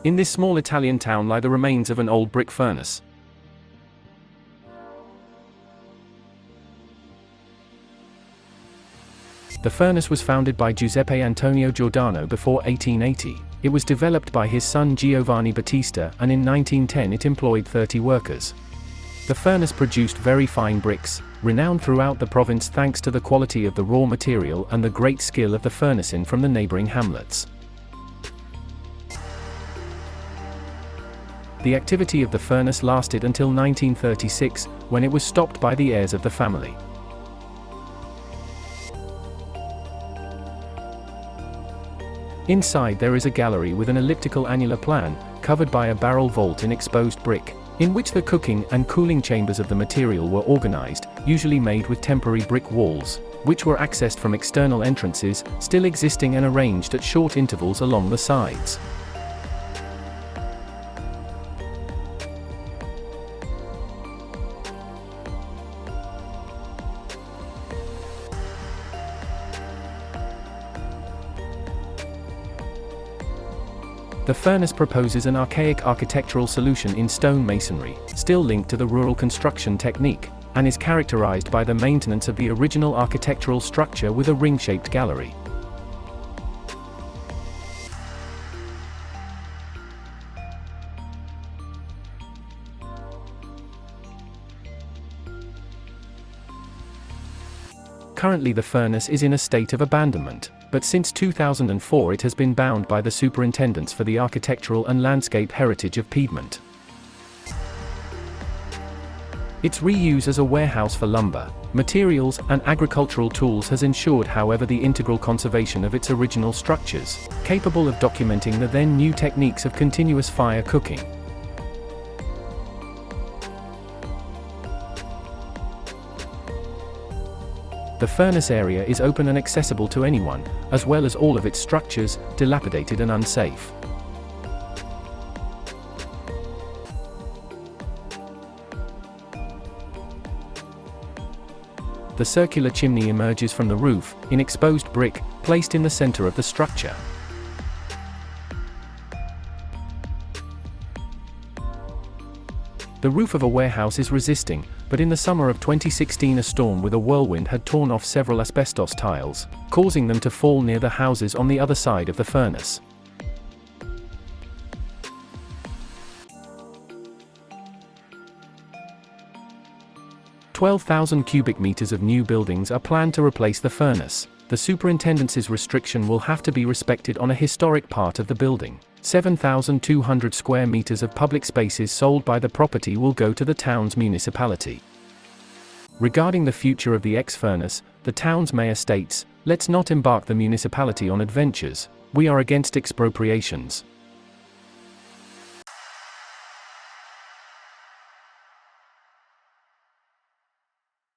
In this small Italian town lie the remains of an old brick furnace. The furnace was founded by Giuseppe Antonio Giordano before 1880. It was developed by his son Giovanni Battista, and in 1910 it employed 30 workers. The furnace produced very fine bricks, renowned throughout the province thanks to the quality of the raw material and the great skill of the furnacemen from the neighboring hamlets. The activity of the furnace lasted until 1936, when it was stopped by the heirs of the family. Inside there is a gallery with an elliptical annular plan, covered by a barrel vault in exposed brick, in which the cooking and cooling chambers of the material were organized, usually made with temporary brick walls, which were accessed from external entrances, still existing and arranged at short intervals along the sides. The furnace proposes an archaic architectural solution in stone masonry, still linked to the rural construction technique, and is characterized by the maintenance of the original architectural structure with a ring-shaped gallery. Currently the furnace is in a state of abandonment, but since 2004 it has been bound by the Superintendents for the Architectural and Landscape Heritage of Piedmont. Its reuse as a warehouse for lumber, materials, and agricultural tools has ensured, however, the integral conservation of its original structures, capable of documenting the then new techniques of continuous fire cooking. The furnace area is open and accessible to anyone, as well as all of its structures, dilapidated and unsafe. The circular chimney emerges from the roof, in exposed brick, placed in the center of the structure. The roof of a warehouse is resisting, but in the summer of 2016 a storm with a whirlwind had torn off several asbestos tiles, causing them to fall near the houses on the other side of the furnace. "12,000 cubic meters of new buildings are planned to replace the furnace. The superintendent's restriction will have to be respected on a historic part of the building. 7,200 square meters of public spaces sold by the property will go to the town's municipality." Regarding the future of the ex-furnace, the town's mayor states, "Let's not embark the municipality on adventures. We are against expropriations.